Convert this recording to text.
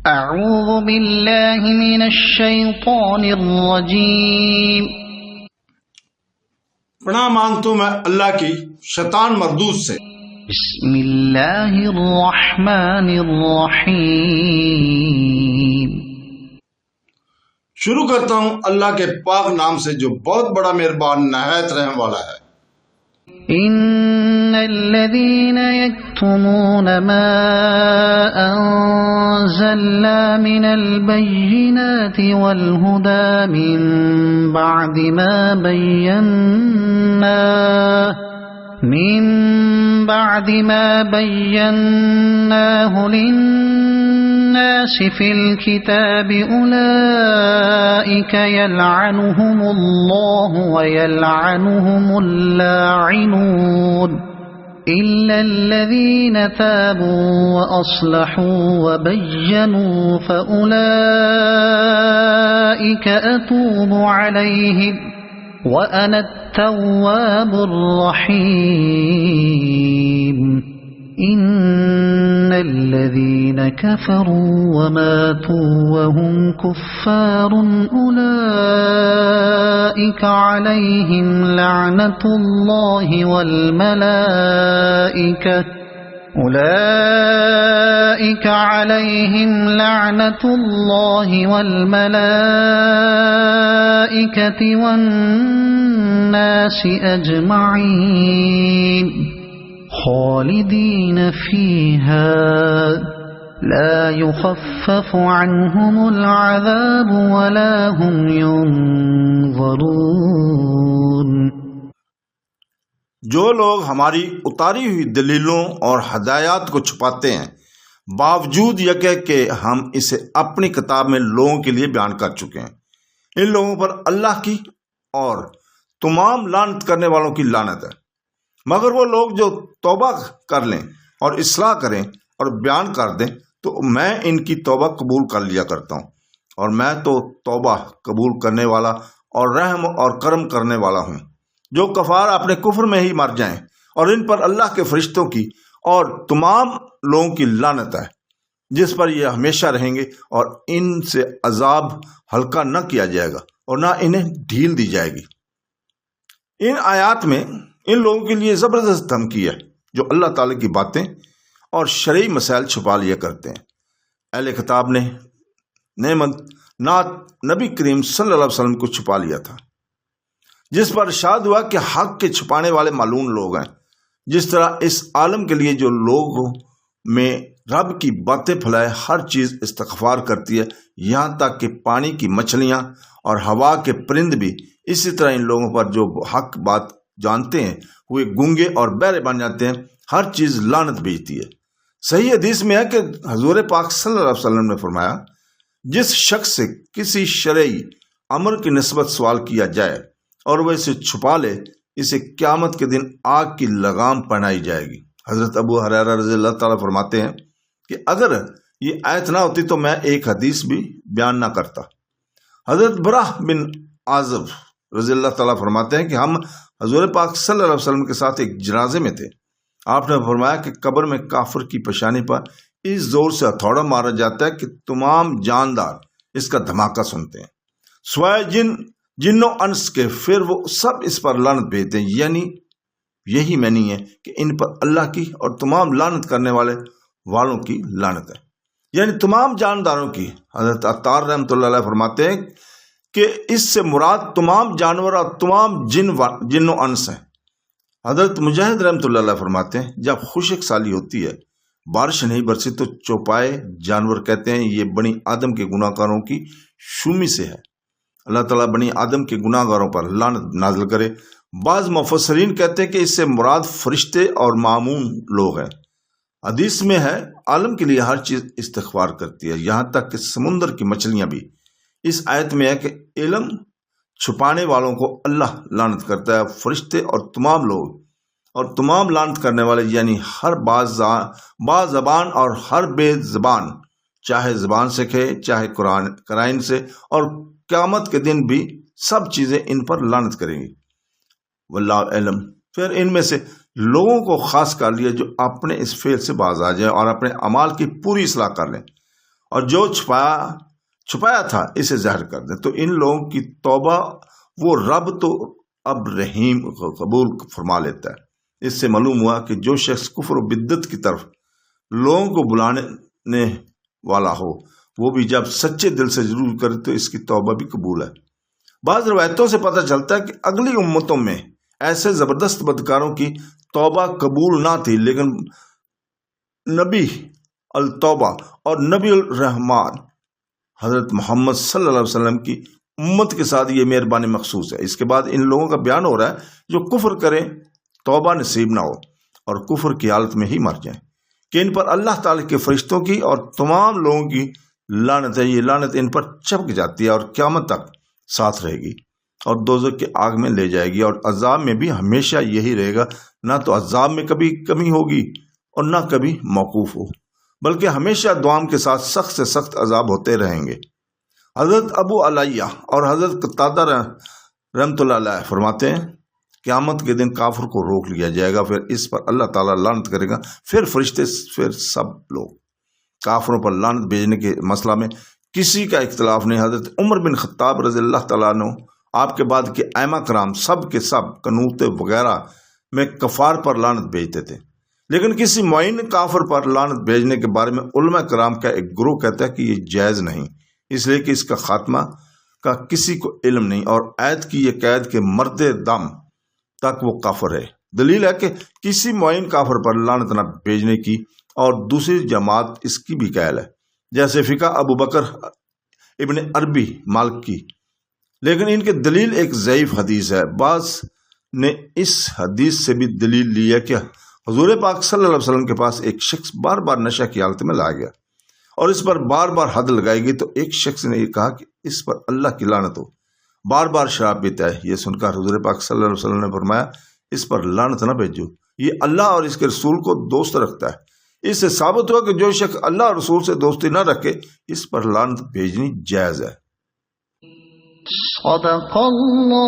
اعوذ باللہ من الشیطان الرجیم۔ پناہ مانگتا ہوں میں اللہ کی شیطان مردود سے۔ بسم اللہ الرحمن الرحیم۔ شروع کرتا ہوں اللہ کے پاک نام سے جو بہت بڑا مہربان نہایت رحم والا ہے۔ ان الذين يكتمون ما انزلنا من البينات والهدى من بعد ما بيناه للناس في الكتاب أولئك يلعنهم الله ويلعنهم اللاعنون إلا الذين تابوا وأصلحوا وبينوا فأولئك أتوب عليهم وأنا التواب الرحيم۔ إن الذين كفروا وماتوا وهم كفار أولئك عليهم لعنة الله والملائكة والناس أجمعين خالدين فيها لا يخفف عنهم العذاب ولا هم ينظرون۔ جو لوگ ہماری اتاری ہوئی دلیلوں اور ہدایات کو چھپاتے ہیں باوجود یہ کہ ہم اسے اپنی کتاب میں لوگوں کے لیے بیان کر چکے ہیں، ان لوگوں پر اللہ کی اور تمام لعنت کرنے والوں کی لعنت ہے۔ مگر وہ لوگ جو توبہ کر لیں اور اصلاح کریں اور بیان کر دیں تو میں ان کی توبہ قبول کر لیا کرتا ہوں، اور میں تو توبہ قبول کرنے والا اور رحم اور کرم کرنے والا ہوں۔ جو کفار اپنے کفر میں ہی مر جائیں اور ان پر اللہ کے فرشتوں کی اور تمام لوگوں کی لعنت ہے، جس پر یہ ہمیشہ رہیں گے، اور ان سے عذاب ہلکا نہ کیا جائے گا اور نہ انہیں ڈھیل دی جائے گی۔ ان آیات میں ان لوگوں کے لیے زبردست دھمکی ہے جو اللہ تعالی کی باتیں اور شرعی مسائل چھپا لیا کرتے ہیں۔ اہل کتاب نے نبی کریم صلی اللہ علیہ وسلم کو چھپا لیا تھا، جس پر ارشاد ہوا کہ حق کے چھپانے والے معلوم لوگ ہیں۔ جس طرح اس عالم کے لیے جو لوگوں میں رب کی باتیں پھیلائے ہر چیز استغفار کرتی ہے، یہاں تک کہ پانی کی مچھلیاں اور ہوا کے پرند بھی، اسی طرح ان لوگوں پر جو حق بات جانتے ہیں ہوئے گونگے اور بہرے بن جاتے ہیں، ہر چیز لعنت بھیجتی ہے۔ صحیح حدیث میں ہے کہ حضور پاک صلی اللہ علیہ وسلم نے فرمایا، جس شخص سے کسی شرعی امر کی نسبت سوال کیا جائے اور وہ اسے چھپا لے، اسے قیامت کے دن آگ کی لگام پہنائی جائے گی۔ حضرت ابو ہریرہ رضی اللہ تعالیٰ فرماتے ہیں کہ اگر یہ آیت نہ ہوتی تو میں ایک حدیث بھی بیان نہ کرتا۔ حضرت براہ بن عازب رضی اللہ تعالیٰ فرماتے ہیں کہ ہم حضور پاک صلی اللہ علیہ وسلم کے ساتھ ایک جنازے میں تھے۔ آپ نے فرمایا کہ قبر میں کافر کی پیشانی پر اس زور سے ہتھوڑا مارا جاتا ہے کہ تمام جاندار اس کا دھماکہ سنتے ہیں، سوائے جن و انس کے، پھر وہ سب اس پر لعنت بھیجتے ہیں، یعنی یہی معنی ہے کہ ان پر اللہ کی اور تمام لعنت کرنے والوں کی لعنت ہے، یعنی تمام جانداروں کی۔ حضرت عطار رحمۃ اللہ علیہ فرماتے ہیں کہ اس سے مراد تمام جانور اور تمام جن و انس ہیں۔ حضرت مجاہد رحمۃ اللہ علیہ فرماتے ہیں جب خشک سالی ہوتی ہے، بارش نہیں برسی تو چوپائے جانور کہتے ہیں یہ بنی آدم کے گناہ گاروں کی شومی سے ہے، اللہ تعالیٰ بنی آدم کے گناہ گاروں پر لعنت نازل کرے۔ بعض مفسرین کہتے ہیں کہ اس سے مراد فرشتے اور معمون لوگ ہیں۔ حدیث میں ہے عالم کے لیے ہر چیز استغفار کرتی ہے، یہاں تک کہ سمندر کی مچھلیاں بھی۔ اس آیت میں ہے کہ علم چھپانے والوں کو اللہ لعنت کرتا ہے، فرشتے اور تمام لوگ اور تمام لعنت کرنے والے، یعنی ہر باز زبان اور ہر بے زبان، چاہے زبان سے کہے چاہے قرائن سے، اور قیامت کے دن بھی سب چیزیں ان پر لعنت کریں گی۔ واللہ علم۔ پھر ان میں سے لوگوں کو خاص کر لیا جو اپنے اس فعل سے باز آ جائیں اور اپنے اعمال کی پوری اصلاح کر لیں اور جو چھپایا تھا اسے ظاہر کر دیں۔ تو ان لوگوں کی توبہ وہ رب تو اب رحیم قبول فرما لیتا ہے۔ اس سے معلوم ہوا کہ جو شخص کفر و بدعت کی طرف لوگوں کو بلانے والا ہو وہ بھی جب سچے دل سے ضرور کرے تو اس کی توبہ بھی قبول ہے۔ بعض روایتوں سے پتہ چلتا ہے کہ اگلی امتوں میں ایسے زبردست بدکاروں کی توبہ قبول نہ تھی، لیکن نبی التوبہ اور نبی الرحمان حضرت محمد صلی اللہ علیہ وسلم کی امت کے ساتھ یہ مہربانی مخصوص ہے۔ اس کے بعد ان لوگوں کا بیان ہو رہا ہے جو کفر کریں، توبہ نصیب نہ ہو اور کفر کی حالت میں ہی مر جائیں، کہ ان پر اللہ تعالی کے فرشتوں کی اور تمام لوگوں کی لعنت ہے۔ یہ لعنت ان پر چپک جاتی ہے اور قیامت تک ساتھ رہے گی اور دوزخ کے آگ میں لے جائے گی، اور عذاب میں بھی ہمیشہ یہی رہے گا۔ نہ تو عذاب میں کبھی کمی ہوگی اور نہ کبھی موقوف ہو، بلکہ ہمیشہ دوام کے ساتھ سخت سے سخت عذاب ہوتے رہیں گے۔ حضرت ابو علیہ اور حضرت قتادہ رحمۃ اللہ علیہ فرماتے ہیں قیامت کے دن کافر کو روک لیا جائے گا، پھر اس پر اللہ تعالیٰ لعنت کرے گا، پھر فرشتے، پھر سب لوگ۔ کافروں پر لعنت بھیجنے کے مسئلہ میں کسی کا اختلاف نہیں۔ حضرت عمر بن خطاب رضی اللہ تعالیٰ عنہ آپ کے بعد کے ائمہ کرام سب کے سب قنوت وغیرہ میں کفار پر لعنت بھیجتے تھے، لیکن کسی معین کافر پر لعنت بھیجنے کے بارے میں علماء کرام کا ایک گروہ کہتا ہے کہ یہ جائز نہیں، اس لیے کہ اس کا خاتمہ کا کسی کو علم نہیں، اور آیت کی یہ قید کہ مرد دم تک وہ کافر ہے دلیل ہے کہ کسی معین کافر پر لعنت نہ بھیجنے کی، اور دوسری جماعت اس کی بھی قائل ہے، جیسے فقہ ابو بکر ابن عربی مالک کی، لیکن ان کی دلیل ایک ضعیف حدیث ہے۔ بعض نے اس حدیث سے بھی دلیل لی ہے کہ حضور پاک صلی اللہ علیہ وسلم کے پاس ایک شخص بار بار نشہ کی حالت میں لایا گیا اور اس پر بار بار حد لگائی گئی، تو ایک شخص نے یہ کہا کہ اس پر اللہ کی لعنت ہو، بار بار شراب پیتا ہے۔ یہ سن کر حضور پاک صلی اللہ علیہ وسلم نے فرمایا اس پر لعنت نہ بھیجو، یہ اللہ اور اس کے رسول کو دوست رکھتا ہے۔ اس سے ثابت ہوا کہ جو شخص اللہ اور رسول سے دوستی نہ رکھے اس پر لعنت بھیجنی جائز ہے۔ صدق اللہ